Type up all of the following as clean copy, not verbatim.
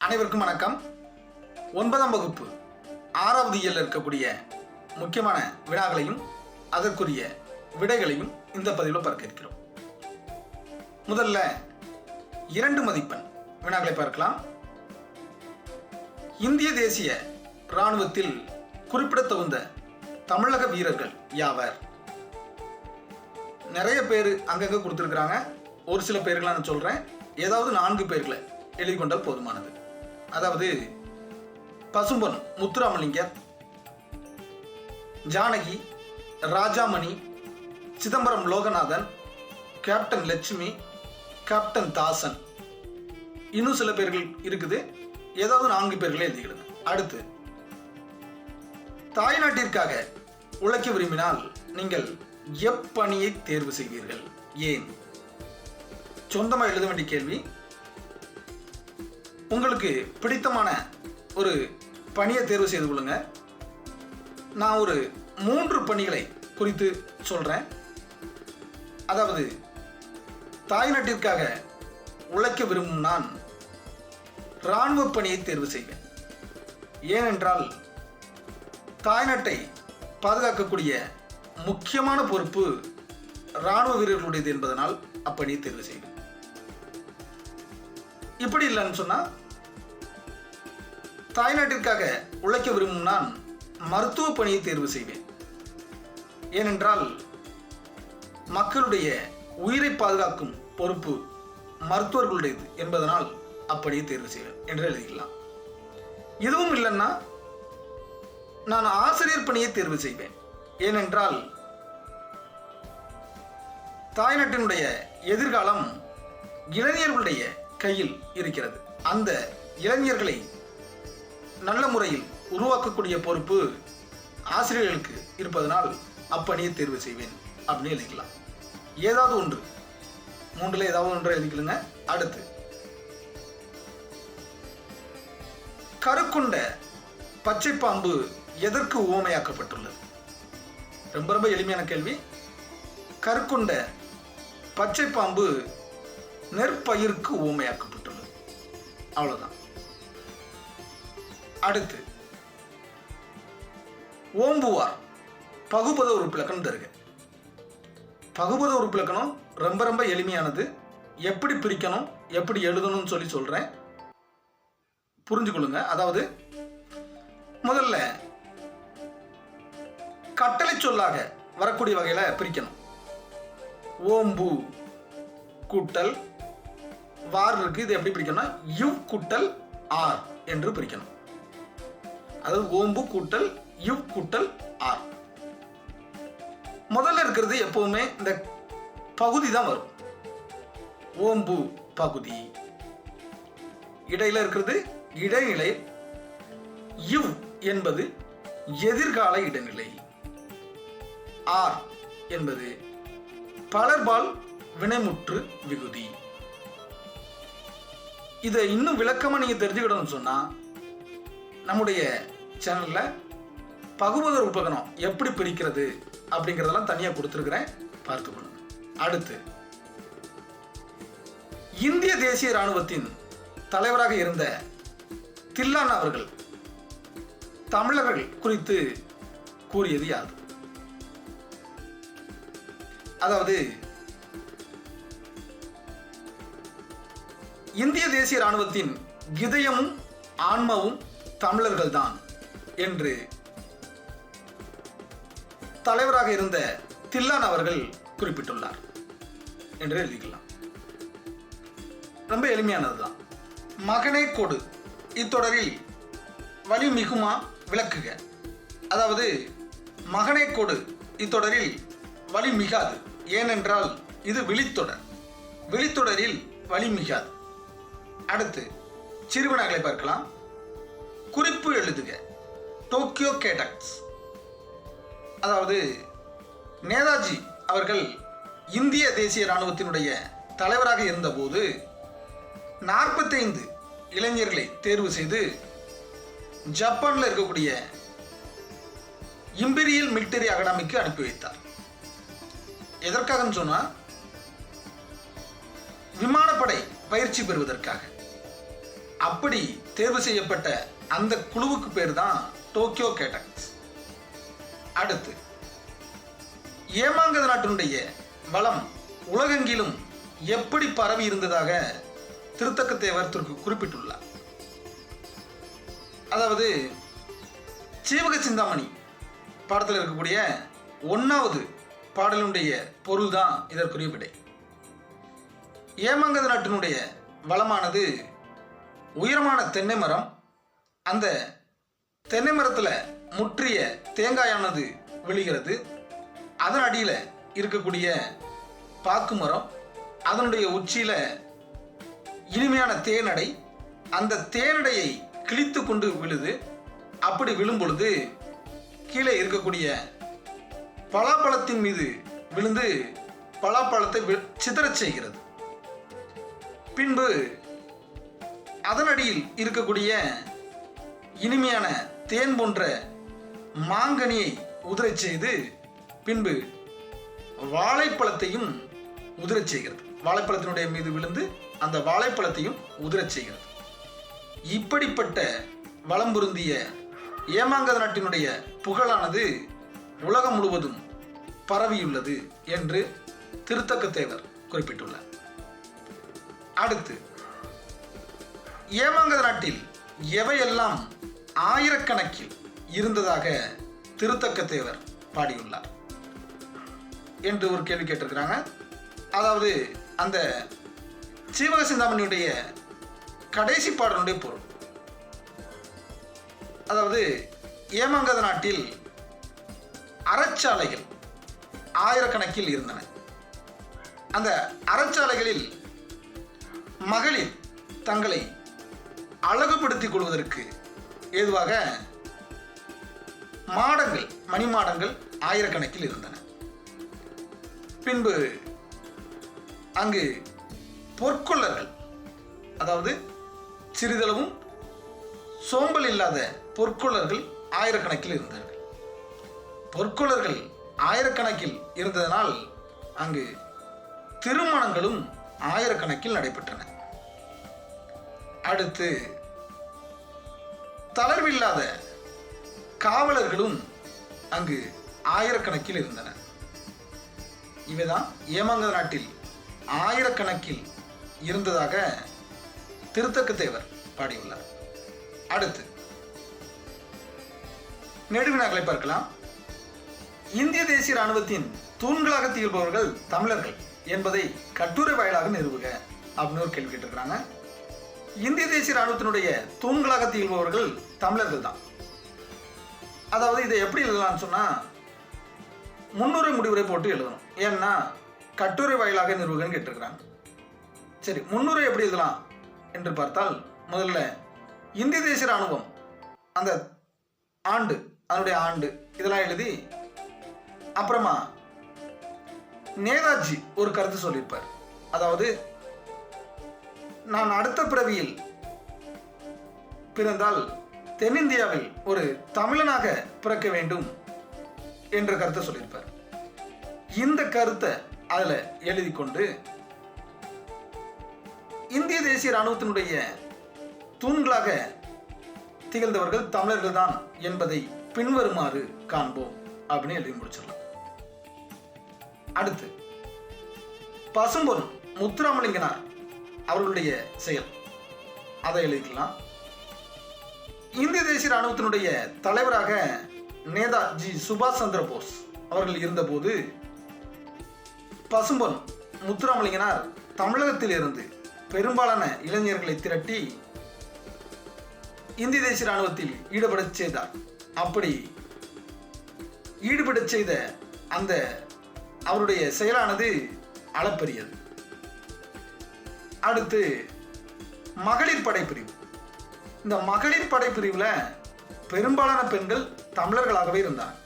அனைவருக்கும் வணக்கம். 9ஆம் வகுப்பு 6வது இயலில் இருக்கக்கூடிய முக்கியமான வினாக்களையும் அதற்குரிய விடைகளையும் இந்த பதிவில் பார்க்க இருக்கிறோம். முதல்ல 2 மதிப்பெண் வினாக்களை பார்க்கலாம். இந்திய தேசிய இராணுவத்தில் குறிப்பிடத்தகுந்த தமிழக வீரர்கள் யாவர்? நிறைய பேர் அங்கங்கே கொடுத்துருக்குறாங்க. ஒரு சில பேர்களை நான் சொல்கிறேன். ஏதாவது 4 பேர்களை எழுதி கொண்டால் போதுமானது. அதாவது பசும்பொன் முத்துராமலிங்கர், ஜானகி, ராஜாமணி, சிதம்பரம் லோகநாதன், கேப்டன் லட்சுமி, கேப்டன் தாசன், இன்னும் சில பேர்கள் இருக்குது. ஏதாவது 4 பேர்களை எழுதிக்கிடுங்க. அடுத்து, தாய்நாட்டிற்காக உழைக்க விரும்பினால் நீங்கள் எப்பணியை தேர்வு செய்வீர்கள்? ஏன்? சொந்தமாக எழுத வேண்டிய கேள்வி. உங்களுக்கு பிடித்தமான ஒரு பணியை தேர்வு செய்து கொள்ளுங்க. நான் ஒரு 3 பணிகளை குறித்து சொல்கிறேன். அதாவது, தாய்நாட்டிற்காக உழைக்க விரும்பும் நான் இராணுவ பணியை தேர்வு செய்வேன். ஏனென்றால் தாய்நாட்டை பாதுகாக்கக்கூடிய முக்கியமான பொறுப்பு இராணுவ வீரர்களுடையது என்பதனால் அப்பணியை தேர்வு செய்வேன். இப்படி இல்லைன்னு சொன்னால், தாய்நாட்டிற்காக உழைக்க விரும்பும் நான் மருத்துவ பணியை தேர்வு செய்வேன். ஏனென்றால் மக்களுடைய உயிரை பாதுகாக்கும் பொறுப்பு மருத்துவர்களுடையது என்பதனால் அப்பணியை தேர்வு செய்வேன் என்று எழுதிக்கலாம். இதுவும் இல்லைன்னா நான் ஆசிரியர் பணியை தேர்வு செய்வேன். ஏனென்றால் தாய்நாட்டினுடைய எதிர்காலம் இளைஞர்களுடைய கையில் இருக்கிறது. அந்த இளைஞர்களை நல்ல முறையில் உருவாக்கக்கூடிய பொறுப்பு ஆசிரியர்களுக்கு இருப்பதனால் அப்பணியை தேர்வு செய்வேன் அப்படின்னு எழுதிக்கலாம். ஏதாவது ஒன்று, 3ல் ஏதாவது ஒன்று எழுதிக்கலுங்க. அடுத்து, கருக்குண்ட பச்சை பாம்பு எதற்கு உவமையாக்கப்பட்டுள்ளது? ரொம்ப ரொம்ப எளிமையான கேள்வி. கருக்குண்ட பச்சை பாம்பு நெற்பயிருக்கு உவமையாக்கப்பட்டுள்ளது. அவ்வளவுதான். அடுத்து, ஓம்புவார் பகுபத உறுப்பிலக்கணம் தருக. பகுபத உறுப்பிலக்கணம் ரொம்ப ரொம்ப எளிமையானது. எப்படி பிரிக்கணும், எப்படி எழுதணும்னு சொல்றேன், புரிஞ்சுக்கொள்ளுங்க. அதாவது, முதல்ல கட்டளை சொல்லாக வரக்கூடிய வகையில பிரிக்கணும். ஓம்பு கூட்டல் வார் இருக்கு. இது எப்படி பிரிக்கணும்? யுவ் கூட்டல் ஆர் என்று பிரிக்கணும். அதாவது ஓம்பு கூட்டல் யுவ் கூட்டல் ஆர். முதல்ல இருக்கிறது எப்பவுமே இந்த பகுதி தான் வரும். ஓம்பு பகுதி. இடையில இருக்கிறது இடைநிலை. யுவ் என்பது எதிர்கால இடைநிலை. ஆர் என்பது பலர்பால் வினைமுற்று விகுதி. இதை இன்னும் விளக்கமா நீங்க தெரிஞ்சுக்கிடணும்னு சொன்னா, நம்முடைய சேனல்ல பகுபத உறுப்பிலக்கணம் எப்படி பிரிக்கிறது அப்படிங்கிறதெல்லாம் தனியாக கொடுத்துருக்கிறேன், பார்த்துக்கொள்ளுங்க. அடுத்து, இந்திய தேசிய இராணுவத்தின் தலைவராக இருந்த தில்லான் அவர்கள் தமிழர்கள் குறித்து கூறியது யாது? அதாவது, இந்திய தேசிய இராணுவத்தின் இதயமும் ஆன்மாவும் தமிழர்கள் தான் என்று தலைவராக இருந்த தில்லான் அவர்கள் குறிப்பிட்டுள்ளார் என்று எழுதிக்கலாம். ரொம்ப எளிமையானதுதான். மகனே கொடு இத்தொடரில் வலி மிகுமா விளக்குக. அதாவது, மகனே கொடு இத்தொடரில் வலி மிகாது. ஏனென்றால் இது விழித்தொடர். விழித்தொடரில் வலி மிகாது. அடுத்து, சிறுவினாக்களை பார்க்கலாம். குறிப்பு எழுதுக. டோக்கியோ கேடக்ஸ். அதாவது, நேதாஜி அவர்கள் இந்திய தேசிய இராணுவத்தினுடைய தலைவராக இருந்தபோது 45 இளைஞர்களை தேர்வு செய்து ஜப்பானில் இருக்கக்கூடிய இம்பீரியல் மிலிட்டரி அகாடமிக்கு அனுப்பி வைத்தார். எதற்காகன்னு சொன்னால், விமானப்படை பயிற்சி பெறுவதற்காக. அப்படி தேர்வு செய்யப்பட்ட அந்த குழுவுக்கு பேர் தான் டோக்கியோ கேடெக்ஸ். அடுத்து, ஏமாங்கத நாட்டினுடைய வளம் உலகெங்கிலும் எப்படி பரவி இருந்ததாக திருத்தக்கத்தேவர் குறிப்பிட்டுள்ளார். அதாவது சீவக சிந்தாமணி பாடத்தில் இருக்கக்கூடிய 1வது பாடலுடைய பொருள் தான் இதற்குரிய விடை. ஏமாங்கத நாட்டினுடைய வளமானது உயரமான தென்னை மரம், அந்த தென்னை மரத்தில் முற்றிய தேங்காயானது விழுகிறது, அதன் அடியில் இருக்கக்கூடிய பாக்கு மரம், அதனுடைய உச்சியில் இனிமையான தேனடை, அந்த தேனடையை கிழித்து கொண்டு விழுது. அப்படி விழும் பொழுது கீழே இருக்கக்கூடிய பலாப்பழத்தின் மீது விழுந்து பலாப்பழத்தை சிதறச் செய்கிறது. பின்பு அதன் அடியில் இருக்கக்கூடிய இனிமையான தேன் போன்ற மாங்கனியை உதிரச் செய்து பின்பு வாழைப்பழத்தையும் உதிரச் செய்கிறது. வாழைப்பழத்தினுடைய மீது விழுந்து அந்த வாழைப்பழத்தையும் உதிரச் செய்கிறது. இப்படிப்பட்ட வளம் பொருந்திய ஏமாங்கத நாட்டினுடைய புகழானது உலகம் முழுவதும் பரவியுள்ளது என்று திருத்தக்கத்தேவர் குறிப்பிட்டுள்ளார். அடுத்து, ஏமாங்கத நாட்டில் எவையெல்லாம் ஆயிரக்கணக்கில் இருந்ததாக திருத்தக்கத்தேவர் பாடியுள்ளார் என்று ஒரு கேள்வி கேட்டிருக்கிறாங்க. அதாவது அந்த சீவக சிந்தாமணியுடைய கடைசி பாடலுடைய பொருள், அதாவது ஏமாங்கத நாட்டில் அறச்சாலைகள் ஆயிரக்கணக்கில் இருந்தன. அந்த அறச்சாலைகளில் மகளிர் தங்களை அழகுபடுத்திக் கொள்வதற்கு ஏதுவாக மாடங்கள், மணிமாடங்கள் ஆயிரக்கணக்கில் இருந்தன. பின்பு அங்கு பொற்கொள்ளர்கள், அதாவது சிறிதளவும் சோம்பல் இல்லாத பொற்கொள்ளர்கள் ஆயிரக்கணக்கில் இருந்தார்கள். பொற்கொள்ளர்கள் ஆயிரக்கணக்கில் இருந்ததனால் அங்கு திருமணங்களும் ஆயிரக்கணக்கில் நடைபெற்றன. அடுத்து, தளர்வில்லாத காவலர்களும் அங்கு ஆயிரக்கணக்கில் இருந்தனர். இவைதான் ஏமாங்கத நாட்டில் ஆயிரக்கணக்கில் இருந்ததாக திருத்தக்கத்தேவர் பாடியுள்ளார். அடுத்து, நெடுவினாக்களை பார்க்கலாம். இந்திய தேசிய இராணுவத்தின் தூண்களாக திகழ்பவர்கள் தமிழர்கள் என்பதை கட்டுரை வாயிலாக நிறுவுக அப்படின்னு ஒரு கேள்வி கேட்டிருக்கிறாங்க. இந்திய தேசிய இராணுவத்தினுடைய தூண்களாக திகழ்பவர்கள் தமிழர்கள் தான். அதாவது இதை எப்படி எழுதலாம்னு சொன்னால் முன்னுரை முடிவுரை போட்டு எழுதணும். ஏன்னா கட்டுரை வாயிலாக நிறுவுகன்னு கேட்டிருக்கிறாங்க. சரி, முன்னுரை எப்படி எழுதலாம் என்று பார்த்தால், முதல்ல இந்திய தேசிய இராணுவம் அந்த ஆண்டு, அதனுடைய ஆண்டு இதெல்லாம் எழுதி, அப்புறமா நேதாஜி ஒரு கருத்து சொல்லியிருப்பார். அதாவது, நான் அடுத்த பிறவியில் பிறந்தால் தென்னிந்தியாவில் ஒரு தமிழனாக பிறக்க வேண்டும் என்ற கருத்தை சொல்லியிருப்பார். இந்த கருத்தை அதில் எழுதி கொண்டு இந்திய தேசிய இராணுவத்தினுடைய தூண்களாக திகழ்ந்தவர்கள் தமிழர்கள் தான் என்பதை பின்வருமாறு காண்போம் அப்படின்னு எழுதி முடிச்சிடலாம். அடுத்து, பசும்பொன் முத்துராமலிங்கனார் அவர்களுடைய செயல், அதை எழுதிக்கலாம். இந்திய தேசிய இராணுவத்தினுடைய தலைவராக நேதாஜி சுபாஷ் சந்திர போஸ் அவர்கள் இருந்தபோது பசும்பொன் முத்துராமலிங்கனார் தமிழகத்தில் இருந்து பெரும்பாலான இளைஞர்களை திரட்டி இந்திய தேசிய இராணுவத்தில் ஈடுபடச் செய்தார். அப்படி ஈடுபடச் செய்த அந்த அவருடைய செயலானது அளப்பரியது. அடுத்து, மகளிர் படைப்பிரிவு. இந்த மகளிர் படைப்பிரிவில் பெரும்பாலான பெண்கள் தமிழர்களாகவே இருந்தார்.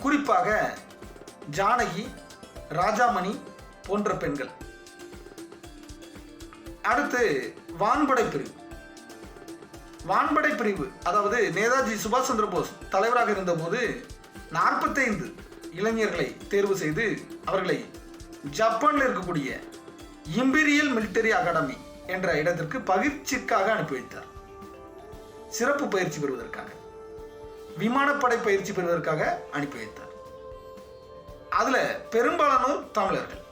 குறிப்பாக ஜானகி, ராஜாமணி போன்ற பெண்கள். அடுத்து, வான்படை பிரிவு. வான்படை பிரிவு அதாவது நேதாஜி சுபாஷ் சந்திர போஸ் தலைவராக இருந்தபோது 45 இளைஞர்களை தேர்வு செய்து அவர்களை ஜப்பானில் இருக்கக்கூடிய இம்பீரியல் மிலிட்டரி அகாடமி என்ற இடத்திற்கு பயிற்சிக்காக அனுப்பி வைத்தார். சிறப்பு பயிற்சி பெறுவதற்காக, விமானப்படை பயிற்சி பெறுவதற்காக அனுப்பி வைத்தார். அதுல பெரும்பாலானோர் தமிழர்கள்.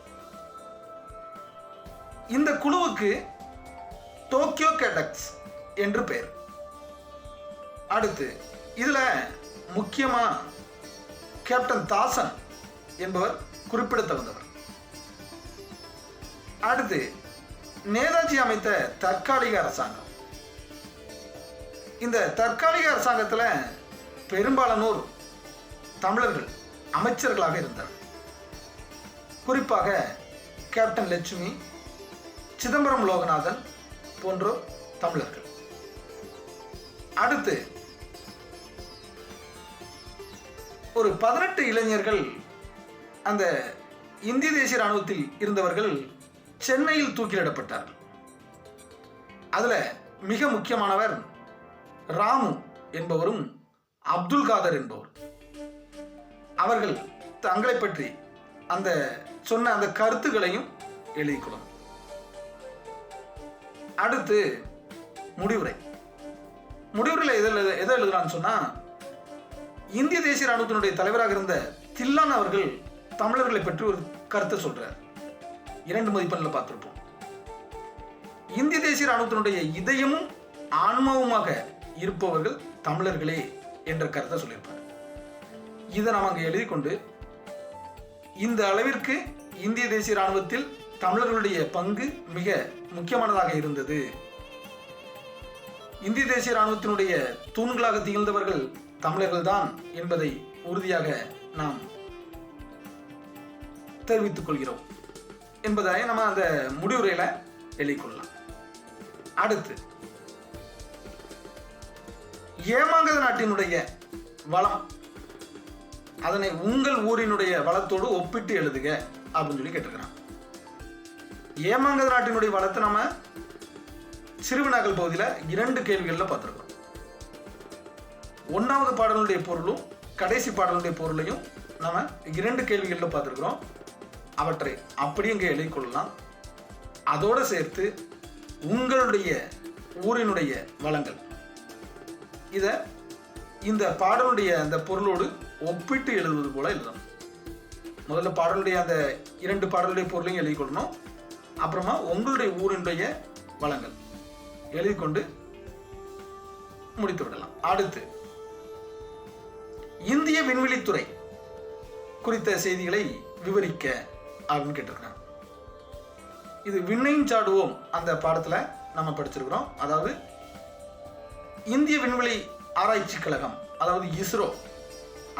இந்த குழுவுக்கு டோக்கியோ கேடக்ஸ் என்று பெயர். அடுத்து இதுல முக்கியமா கேப்டன் தாசன் என்பவர் குறிப்பிடத்தகுந்தவர். அடுத்து நேதாஜி அமைத்த தற்காலிக அரசாங்கம். இந்த தற்காலிக அரசாங்கத்தில் பெரும்பாலானோர் தமிழர்கள் அமைச்சர்களாக இருந்தார். குறிப்பாக கேப்டன் லட்சுமி, சிதம்பரம் லோகநாதன் போன்றோர் தமிழர்கள். அடுத்து ஒரு 18 இளைஞர்கள் அந்த இந்திய தேசிய இராணுவத்தில் இருந்தவர்கள் சென்னையில் தூக்கிலிடப்பட்டார்கள். அதுல மிக முக்கியமானவர் ராமு என்பவரும் அப்துல் காதர் என்பவர். அவர்கள் தங்களை பற்றி அந்த சொன்ன அந்த கருத்துக்களையும் எழுதிக்கொள்ளும். அடுத்து முடிவுரையில் எதை எழுதுறான்னு சொன்னா, இந்திய தேசிய இராணுவத்தினுடைய தலைவராக இருந்த தில்லான் அவர்கள் தமிழர்களை பற்றி ஒரு கருத்தை சொல்றார். 2 மதிப்பெண்ல பார்த்திருப்போம். இந்திய தேசிய இராணுவத்தினுடைய இதயமும் ஆன்மாவுமாக இருப்பவர்கள் தமிழர்களே என்ற கருத்தை சொல்லியிருப்பார். இதை நாம் அங்கே எழுதி கொண்டு, இந்த அளவிற்கு இந்திய தேசிய இராணுவத்தில் தமிழர்களுடைய பங்கு மிக முக்கியமானதாக இருந்தது, இந்திய தேசிய இராணுவத்தினுடைய தூண்களாக திகழ்ந்தவர்கள் தமிழர்கள் தான் என்பதை உறுதியாக நாம் தெரிவித்துக் கொள்கிறோம் என்பதை நம்ம அந்த முடிவுரையில எழுதிக்கொள்ளலாம். அடுத்து ஏமாங்கத நாட்டினுடைய வளம், அதனை உங்கள் ஊரினுடைய வளத்தோடு ஒப்பிட்டு எழுதுக அப்படின்னு சொல்லி கேட்டிருக்கிறான். ஏமாங்கத நாட்டினுடைய வளத்தை நம்ம சிறுவினாக்கள் பகுதியில் 2 கேள்விகளில் பார்த்துருக்கோம். 1வது பாடலுடைய பொருளும் கடைசி பாடலுடைய பொருளையும் நம்ம 2 கேள்விகளில் பார்த்துருக்கிறோம். அவற்றை அப்படி இங்கே எழுதிக்கொள்ளலாம். அதோடு சேர்த்து உங்களுடைய ஊரினுடைய வளங்கள், இதை இந்த பாடலுடைய அந்த பொருளோடு ஒப்பிட்டு எழுதுவது போல எழுதணும். முதல்ல பாடலுடைய அந்த 2 பாடலுடைய பொருளையும் எழுதிக்கொள்ளணும். அப்புறமா உங்களுடைய ஊரினுடைய வளங்கள் எழுதிக்கொண்டு முடித்து விடலாம். அடுத்து இந்திய விண்வெளித்துறை குறித்த செய்திகளை விவரிக்க அப்படின்னு கேட்டிருக்காங்க. இது விண்ணையும் சாடுவோம் அந்த பாடத்துல நம்ம படிச்சிருக்கிறோம். அதாவது இந்திய விண்வெளி ஆராய்ச்சி கழகம், அதாவது இஸ்ரோ,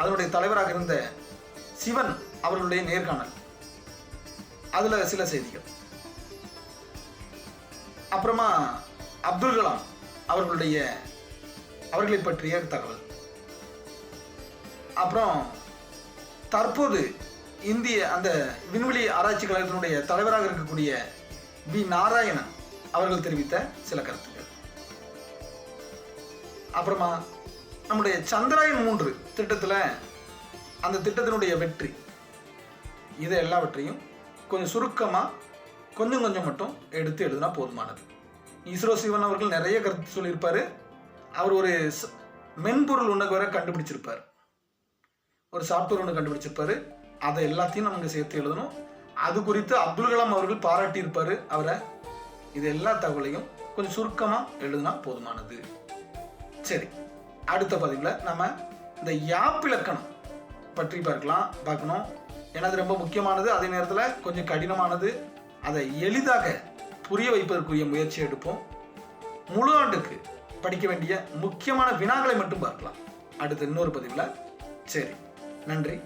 அதனுடைய தலைவராக இருந்த சிவன் அவர்களுடைய நேர்காணல், அதுல சில செய்திகள். அப்புறமா அப்துல் கலாம் அவர்களை பற்றிய தகவல். அப்புறம் தற்போது இந்திய அந்த விண்வெளி ஆராய்ச்சி கழகத்தினுடைய தலைவராக இருக்கக்கூடிய வி நாராயணன் அவர்கள் தெரிவித்த சில கருத்துக்கள். அப்புறமா நம்முடைய சந்திராயன் 3 திட்டத்தில் அந்த திட்டத்தினுடைய வெற்றி, இதை எல்லாவற்றையும் கொஞ்சம் சுருக்கமாக கொஞ்சம் மட்டும் எடுத்து எழுதுனா போதுமானது. இஸ்ரோ சிவன் அவர்கள் நிறைய கருத்து சொல்லியிருப்பாரு. அவர் ஒரு மென்பொருள் ஒன்று வரை கண்டுபிடிச்சிருப்பார், ஒரு சாஃப்ட்வேர் ஒன்று கண்டுபிடிச்சிருப்பாரு. அதை எல்லாத்தையும் நமக்கு சேர்த்து எழுதணும். அது குறித்து அப்துல் கலாம் அவர்கள் பாராட்டியிருப்பாரு அவரை. இது எல்லா தகவலையும் கொஞ்சம் சுருக்கமாக எழுதுனா போதுமானது. சரி, அடுத்த பதிவில் நம்ம இந்த யாப்பிலக்கணம் பற்றி பார்க்கணும். ஏன்னா அது ரொம்ப முக்கியமானது, அதே நேரத்தில் கொஞ்சம் கடினமானது. அதை எளிதாக புரிய வைப்பதற்குரிய முயற்சி எடுப்போம். முழு ஆண்டுக்கு படிக்க வேண்டிய முக்கியமான வினாக்களை மட்டும் பார்க்கலாம் அடுத்த இன்னொரு பதிவில். சரி, நன்றி.